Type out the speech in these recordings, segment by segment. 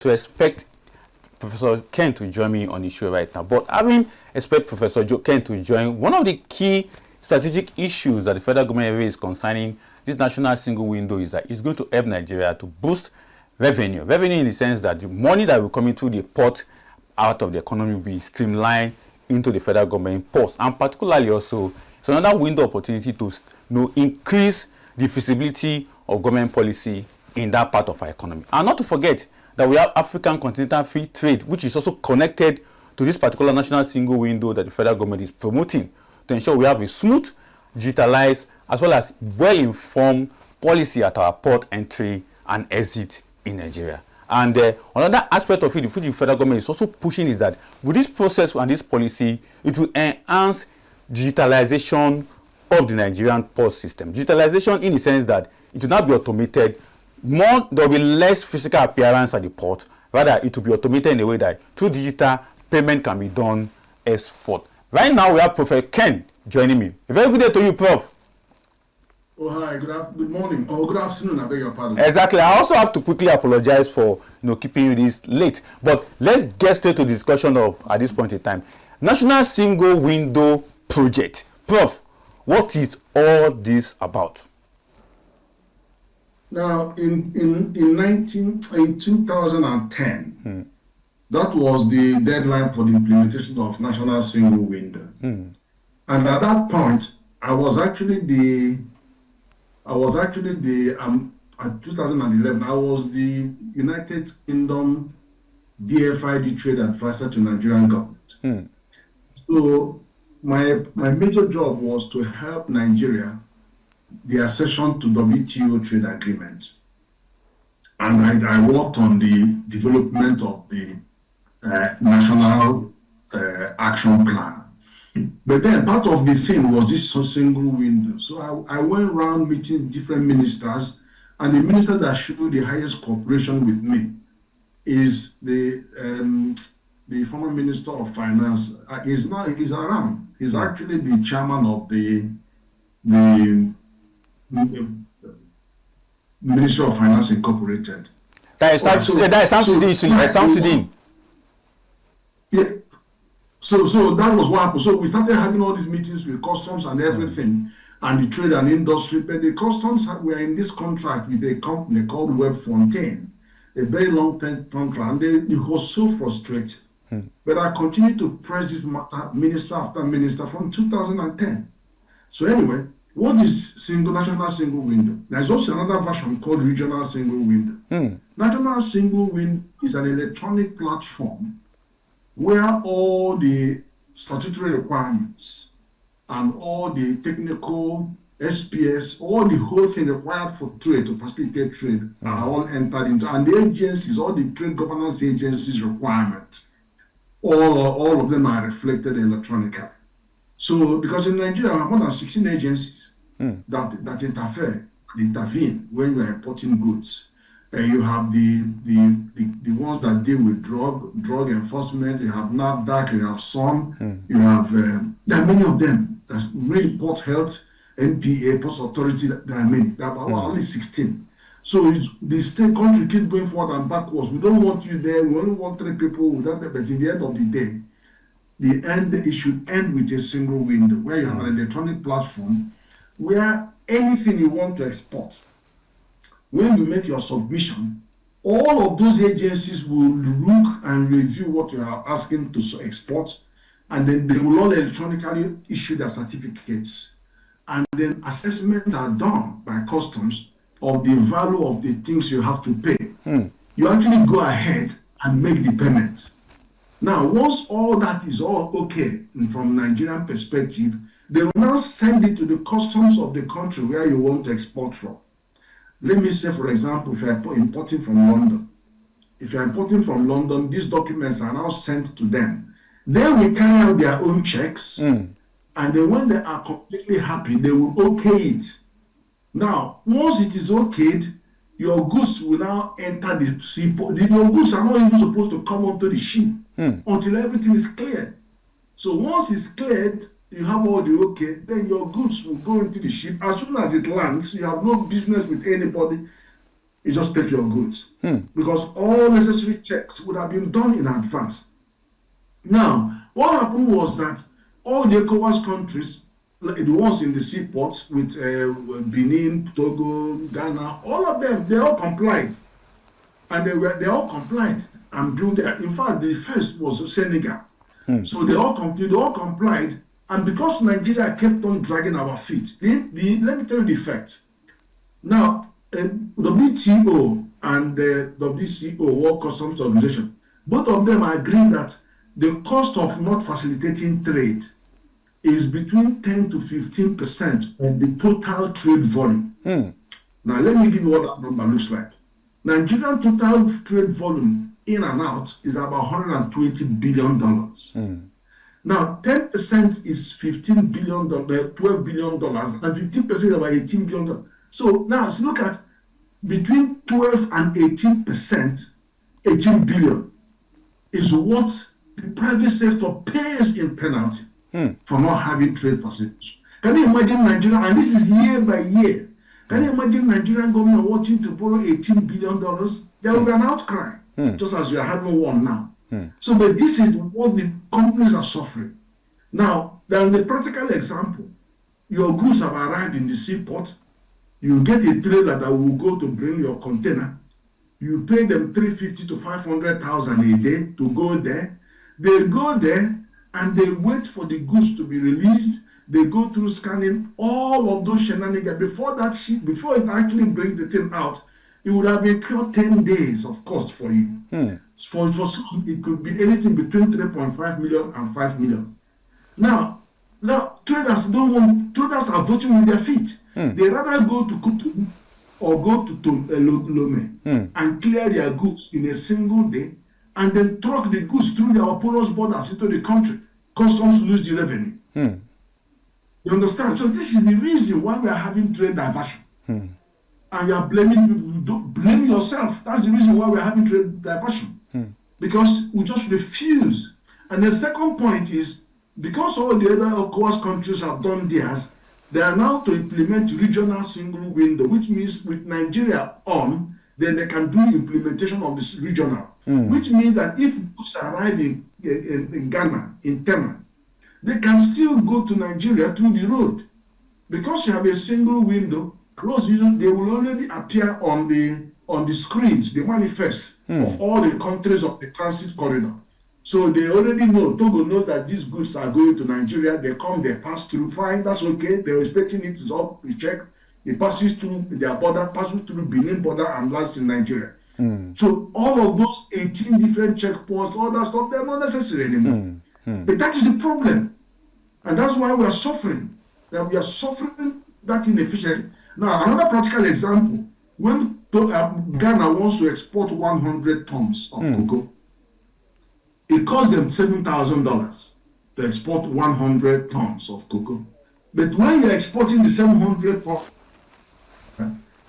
to expect Professor Ken to join me on the show right now. But having expect Professor Ken to join, one of the key strategic issues that the federal government raised concerning this national single window is that it's going to help Nigeria to boost revenue. Revenue in the sense that the money that will come into the port out of the economy will be streamlined into the federal government ports, and particularly also it's another window opportunity to increase the feasibility of government policy in that part of our economy. And not to forget that we have African continental free trade, which is also connected to this particular national single window that the federal government is promoting to ensure we have a smooth, digitalized, as well as well-informed policy at our port entry and exit in Nigeria. And another aspect of it, which the federal government is also pushing, is that with this process and this policy, it will enhance digitalization of the Nigerian port system. Digitalization in the sense that it will not be automated. There will be less physical appearance at the port. Rather, it will be automated in a way that through digital payment can be done as forth. Right now, we have Prof Ken joining me. A very good day to you, Prof. Oh, hi, good morning. Oh, good afternoon, I beg your pardon. Exactly. I also have to quickly apologize for keeping you this late. But let's get straight to the discussion of, at this point in time, National Single Window Project. Prof, what is all this about? Now, in 2010, that was the deadline for the implementation of National Single Window. And at that point, I was actually at 2011, I was the United Kingdom DFID trade advisor to Nigerian government. So my major job was to help Nigeria, the accession to WTO trade agreement. And I worked on the development of the national action plan. But then part of the thing was this single window. So I went around meeting different ministers, and the minister that showed the highest cooperation with me is the former Minister of Finance. He's around. He's actually the chairman of the Ministry of Finance Incorporated. That is Samsudin. Yeah. So that was what happened. So we started having all these meetings with customs and everything, and the trade and industry. But the customs were in this contract with a company called Web Fontaine, a very long-term contract, and it was so frustrating. But I continued to press this matter, minister after minister, from 2010. So anyway, what is national single window? There's also another version called regional single window. National single window is an electronic platform where all the statutory requirements and all the technical SPS, all the whole thing required for trade, to facilitate trade, are all entered into, and the agencies, all the trade governance agencies' requirements, all of them are reflected electronically. So, because in Nigeria, there are more than 16 agencies that intervene when you are importing goods. You have the ones that deal with drug enforcement. You have NAFDAC. You have SOM. You have there are many of them. That's really Port Health, NPA, Post Authority. There are many. There are only 16. So the state country keeps going forward and backwards. We don't want you there. We only want 3 people. But in the end of the day, it should end with a single window where you have an electronic platform where anything you want to export, when you make your submission, all of those agencies will look and review what you are asking to export, and then they will all electronically issue their certificates. And then assessments are done by customs of the value of the things you have to pay. You actually go ahead and make the payment. Now, once all that is all okay from Nigerian perspective, they will now send it to the customs of the country where you want to export from. Let me say, for example, if you are importing from London. If you are importing from London, these documents are now sent to them. They will carry out their own checks, and then when they are completely happy, they will okay it. Now, once it is okayed, your goods will now enter the seaport. Your goods are not even supposed to come onto the ship until everything is cleared. So once it's cleared, you have all the okay, then your goods will go into the ship. As soon as it lands, you have no business with anybody. You just take your goods. Because all necessary checks would have been done in advance. Now, what happened was that all the ECOWAS countries, like the ones in the seaports with Benin, Togo, Ghana, all of them, they all complied. And they all complied and built there. In fact, the first was Senegal. So they all complied. And because Nigeria kept on dragging our feet, let me tell you the fact. Now, WTO and the WCO, World Customs Organization, both of them agree that the cost of not facilitating trade is between 10 to 15% of the total trade volume. Now, let me give you what that number looks like. Nigerian total trade volume in and out is about $120 billion. Now, 10% is $15 billion, $12 billion, and 15% is about $18 billion. So now let's look at between 12 and 18%, 18 billion is what the private sector pays in penalty for not having trade facilities. Can you imagine Nigeria, and this is year by year, can you imagine Nigerian government wanting to borrow $18 billion? There will be an outcry, just as we are having one now. So, but this is what the companies are suffering. Now, then the practical example, your goods have arrived in the seaport, you get a trailer that will go to bring your container, you pay them $350,000 to $500,000 a day to go there. They go there and they wait for the goods to be released. They go through scanning all of those shenanigans. Before it actually brings the thing out, it would have incurred 10 days of cost for you. For some, it could be anything between 3.5 million and 5 million. Now traders are voting with their feet. They rather go to Kutu or go to Lome and clear their goods in a single day and then truck the goods through their porous borders into the country. Customs lose the revenue. You understand? So this is the reason why we are having trade diversion. And you are blaming people. Don't blame yourself. That's the reason why we are having trade diversion. Because we just refuse. And the second point is, because all the other ECOWAS countries have done theirs, they are now to implement regional single window, which means with Nigeria on, then they can do implementation of this regional. Which means that if goods arrive in Ghana, in Tema, they can still go to Nigeria through the road. Because you have a single window, they will already appear on the screens, the manifest of all the countries of the transit corridor. So they already know, Togo knows that these goods are going to Nigeria. They come, they pass through, fine, that's okay. They're expecting it is up, we check. It passes through their border, passes through Benin border and lands in Nigeria. So all of those 18 different checkpoints, all that stuff, they're not necessary anymore. But that is the problem. And that's why we are suffering. That we are suffering that inefficiency. Now, another practical example, when Ghana wants to export 100 tons of cocoa, it costs them $7,000 to export 100 tons of cocoa. But when you're exporting the 700 tons,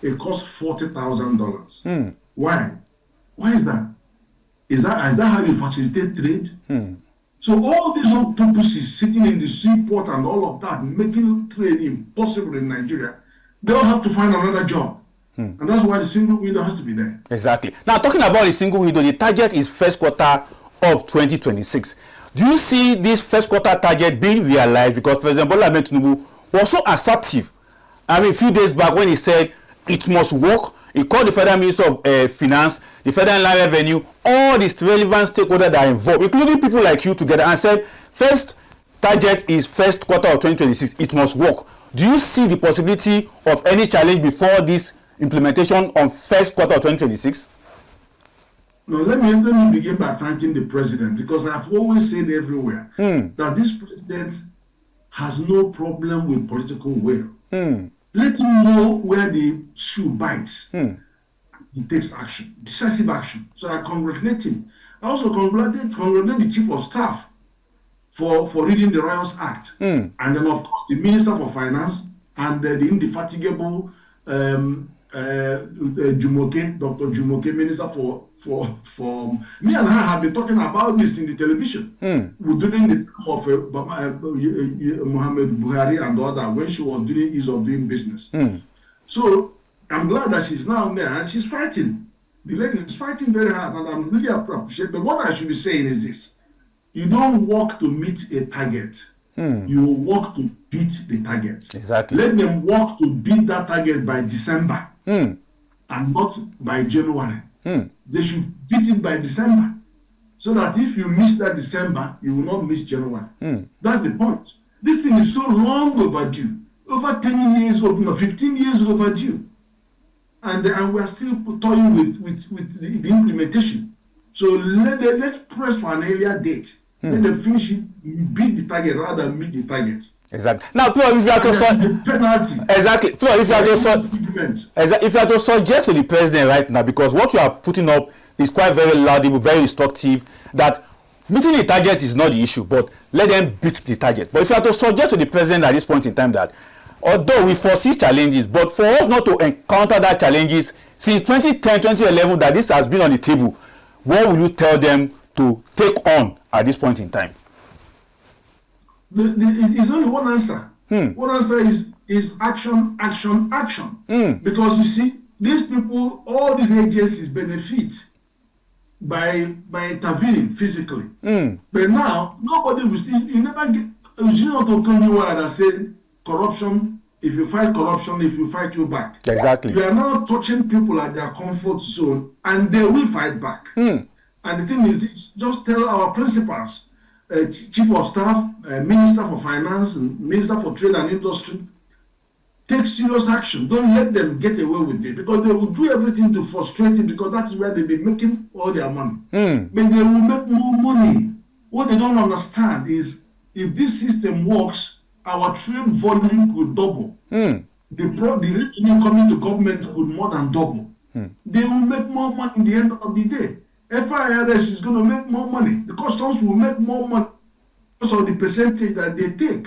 it costs $40,000. Why? Why is that? Is that how you facilitate trade? So all these octopuses sitting in the seaport and all of that, making trade impossible in Nigeria, they all have to find another job. And that's why the single window has to be there. Exactly. Now, talking about the single window, the target is first quarter of 2026. Do you see this first quarter target being realized? Because President Bola Ahmed Tinubu was so assertive. I mean, a few days back when he said it must work, he called the Federal Minister of Finance, the Federal Inland Revenue, all these relevant stakeholders that are involved, including people like you together, and said, first target is first quarter of 2026. It must work. Do you see the possibility of any challenge before this implementation on first quarter of 2026? No, let me begin by thanking the president, because I've always said everywhere that this president has no problem with political will. Let him know where the shoe bites. He takes action, decisive action. So I congratulate him. I also congratulate the Chief of Staff for reading the Rights Act. And then, of course, the Minister for Finance and the indefatigable Jumoke, Dr. Jumoke, Minister for me and her have been talking about this in the television during the time of Muhammad Buhari and other, when she was doing ease of doing business. So I'm glad that she's now there and she's fighting. The lady is fighting very hard, and I'm really appreciative. But what I should be saying is this: you don't work to meet a target. You work to beat the target. Exactly. Let them work to beat that target by December and not by January. They should beat it by December, so that if you miss that December, you will not miss January. That's the point. This thing is so long overdue. Over 10 years, over 15 years overdue. And we are still toying with the implementation. So let's press for an earlier date. Let them finish it, beat the target rather than meet the target. Exactly. Now, Prof, if you are to penalty. Exactly. Prof, if you are to suggest to the president right now, because what you are putting up is quite very laudable, very instructive, that meeting the target is not the issue, but let them beat the target. But if you are to suggest to the president at this point in time that although we foresee challenges, but for us not to encounter that challenges since 2010, 2011 that this has been on the table, what will you tell them to take on at this point in time? It's only one answer. One answer is action, action, action. Because you see, these people, all these agencies benefit by intervening physically. But now, nobody will still, you never get, you not anyone that said corruption, if you fight corruption, if you fight you back. Exactly. You are now touching people at their comfort zone and they will fight back. And the thing is, just tell our principals, Chief of Staff, Minister for Finance, and Minister for Trade and Industry, take serious action. Don't let them get away with it, because they will do everything to frustrate it, because that's where they've been making all their money. But they will make more money. What they don't understand is, if this system works, our trade volume could double. The revenue coming to government could more than double. They will make more money in the end of the day. FIRS is going to make more money. The customs will make more money because of the percentage that they take.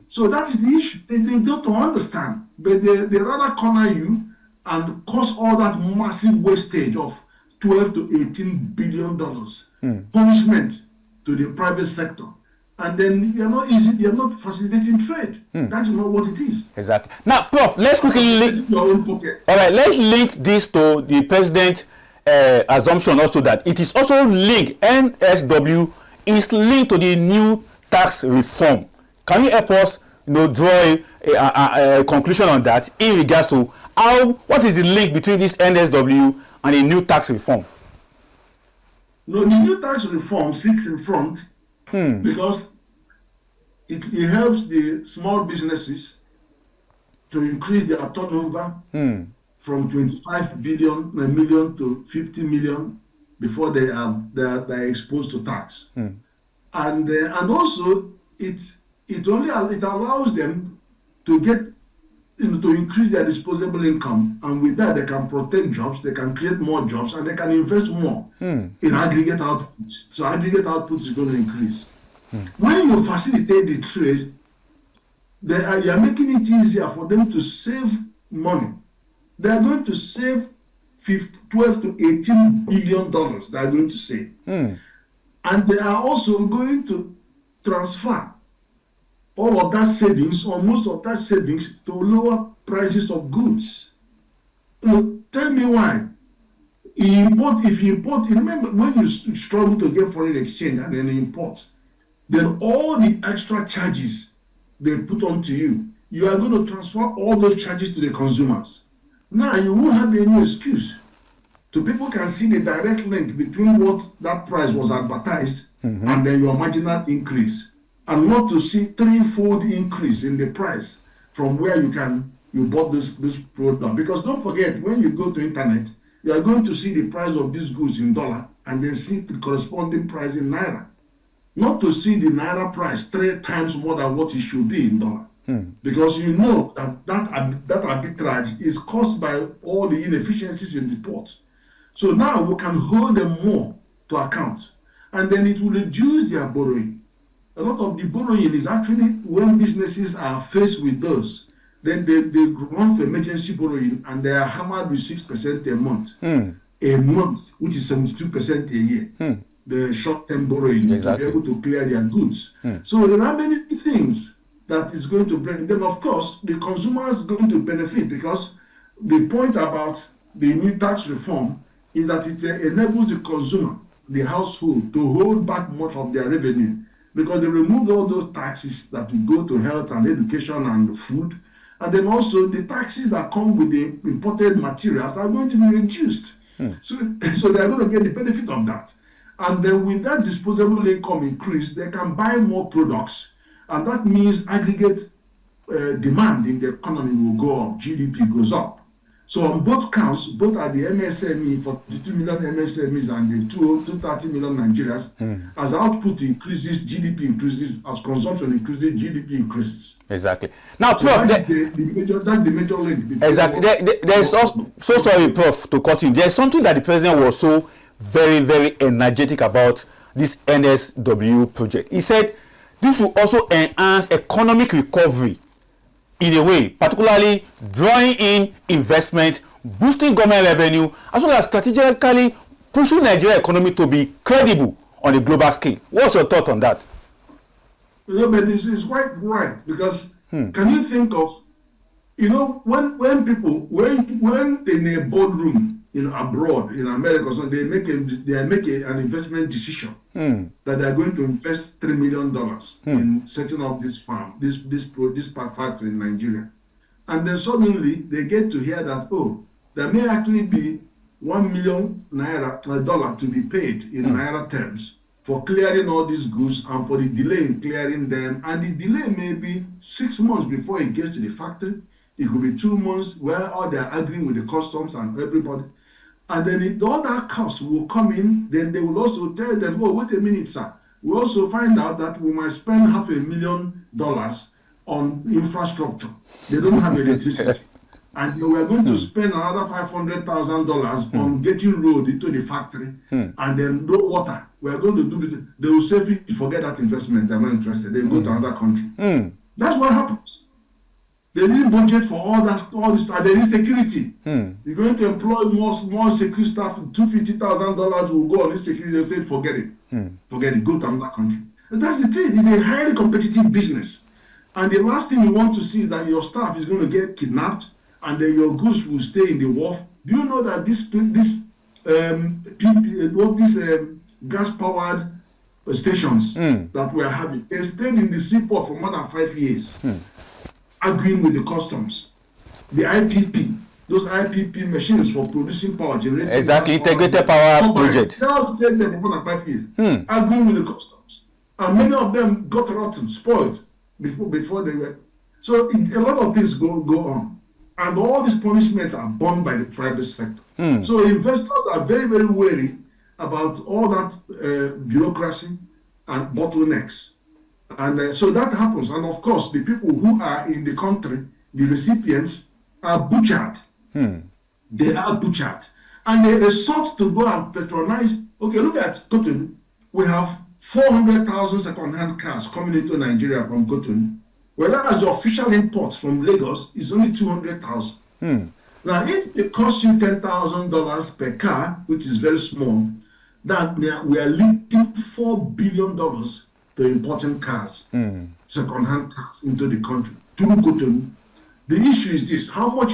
So that is the issue. They don't understand, but they rather corner you and cause all that massive wastage of $12 to $18 billion punishment to the private sector. And then you're not facilitating trade. That is not what it is. Exactly. Now, Prof, let's quickly link your own pocket. All right, let's link this to the president's assumption also that it is also linked, NSW is linked to the new tax reform. Can you help us draw a conclusion on that in regards to what is the link between this NSW and the new tax reform? No, the new tax reform sits in front because it helps the small businesses to increase their turnover from 25 million to 50 million before they are exposed to tax. And also it allows them to get to increase their disposable income, and with that they can protect jobs, they can create more jobs, and they can invest more in aggregate output. So aggregate output is going to increase. When you facilitate the trade, you are making it easier for them to save money. They are going to save $12 to $18 billion. They are going to save, and they are also going to transfer all of that savings, or most of that savings, to lower prices of goods. Tell me why. If you import, remember when you struggle to get foreign exchange and then import, then all the extra charges they put onto you, you are going to transfer all those charges to the consumers. Now you won't have any excuse. So people can see the direct link between what that price was advertised and then your marginal increase, and not to see threefold increase in the price from where you bought this product. Because don't forget, when you go to internet, you are going to see the price of these goods in dollar and then see the corresponding price in naira. Not to see the naira price 3 times more than what it should be in dollar. Because you know that arbitrage is caused by all the inefficiencies in the port. So now we can hold them more to account, and then it will reduce their borrowing. A lot of the borrowing is actually when businesses are faced with those, then they run for emergency borrowing, and they are hammered with 6% a month, which is 72% a year. The short-term borrowing to be able to clear their goods. So there are many things that is going to bring them. Of course, the consumer is going to benefit, because the point about the new tax reform is that it enables the consumer, the household, to hold back much of their revenue, because they removed all those taxes that will go to health and education and food, and then also the taxes that come with the imported materials are going to be reduced. So they are going to get the benefit of that. And then with that disposable income increase, they can buy more products, and that means aggregate demand in the economy will go up, GDP goes up. So on both counts, both at the MSME, 42 million MSMEs and the 230 million Nigerians, as output increases, GDP increases, as consumption increases, GDP increases. Exactly. Now, So Prof, that's the major link. exactly. There's also, so sorry, Prof, to cut in. There's something that the president was so very, very energetic about this NSW project. He said this will also enhance economic recovery in a way, particularly drawing in investment, boosting government revenue, as well as strategically pushing Nigerian economy to be credible on a global scale. What's your thought on that? But this is quite right, because can you think of, when people, when in a boardroom abroad, in America, so they make an investment decision that they are going to invest $3 million in setting up this farm, this factory in Nigeria, and then suddenly they get to hear that there may actually be $1 million dollar to be paid in naira terms for clearing all these goods and for the delay in clearing them, and the delay may be 6 months before it gets to the factory. It could be 2 months where all they are agreeing with the customs and everybody. And then all that cost will come in. Then they will also tell them, wait a minute, sir. We also find out that we might spend $500,000 on infrastructure. They don't have electricity. And we are going to spend another $500,000 on getting road into the factory. And then no water. We are going to do it. They will say, forget that investment. They're not interested. They go to another country. That's what happens. They didn't budget for all this, and there is security. You're going to employ more security staff, $250,000 will go on this security. They'll say, forget it, go to another country. And that's the thing, it's a highly competitive business. And the last thing you want to see is that your staff is going to get kidnapped and then your goods will stay in the wharf. Do you know that these gas-powered stations that we are having, they stayed in the seaport for more than 5 years. Agreeing with the customs, the IPP, those IPP machines for producing power, generating exactly, integrated power project. They have to take them for more than 5 years, agreeing with the customs, and many of them got rotten, spoiled before they were. So a lot of things go on, and all these punishments are borne by the private sector. So investors are very, very wary about all that bureaucracy and bottlenecks. And so that happens. And of course, the people who are in the country, the recipients, are butchered. They are butchered. And they resort to go and patronize. Okay, look at cotton. We have 400,000 second-hand cars coming into Nigeria from cotton, whereas the official imports from Lagos is only 200,000. Now, if it costs you $10,000 per car, which is very small, that we are leaking $4 billion to importing cars, second-hand cars into the country through cotton. The issue is this: how much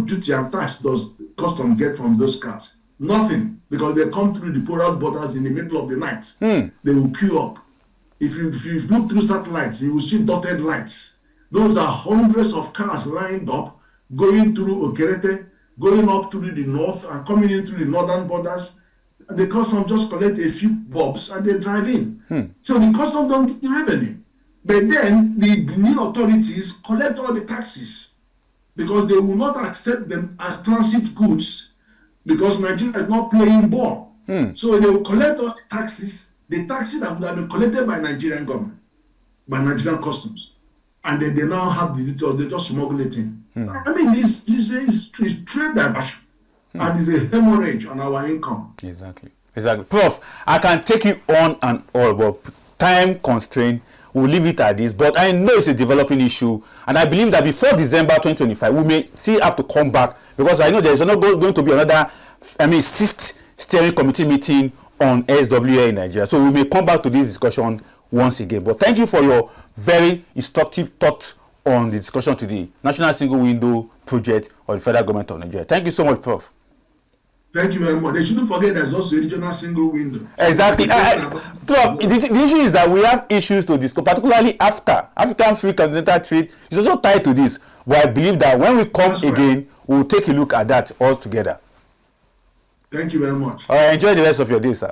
duty and tax does custom get from those cars? Nothing, because they come through the porous borders in the middle of the night. They will queue up. If you look through satellites, you will see dotted lights. Those are hundreds of cars lined up, going through Okerete, going up through the north and coming in through the northern borders. The custom just collect a few bobs and they drive in. So the custom don't get the revenue. But then the Benin authorities collect all the taxes because they will not accept them as transit goods because Nigeria is not playing ball. So they will collect all the taxes that would have been collected by Nigerian government, by Nigerian customs. And then they now have the details, they just smuggle it in. I mean, this is trade diversion. And it's a hemorrhage on our income. Exactly. Prof, I can take you on and all, but time constraint, we'll leave it at this. But I know it's a developing issue, and I believe that before December 2025, we may still have to come back, because I know there's not going to be another, sixth steering committee meeting on SWA in Nigeria. So we may come back to this discussion once again. But thank you for your very instructive thoughts on the discussion today, National Single Window Project of the Federal Government of Nigeria. Thank you so much, Prof. Thank you very much. They shouldn't forget there's also a regional single window. Exactly. Prof, the issue is that we have issues to discuss, particularly after African Free Continental Trade is also tied to this. But I believe that when we come again, we'll take a look at that all together. Thank you very much. All right, enjoy the rest of your day, sir.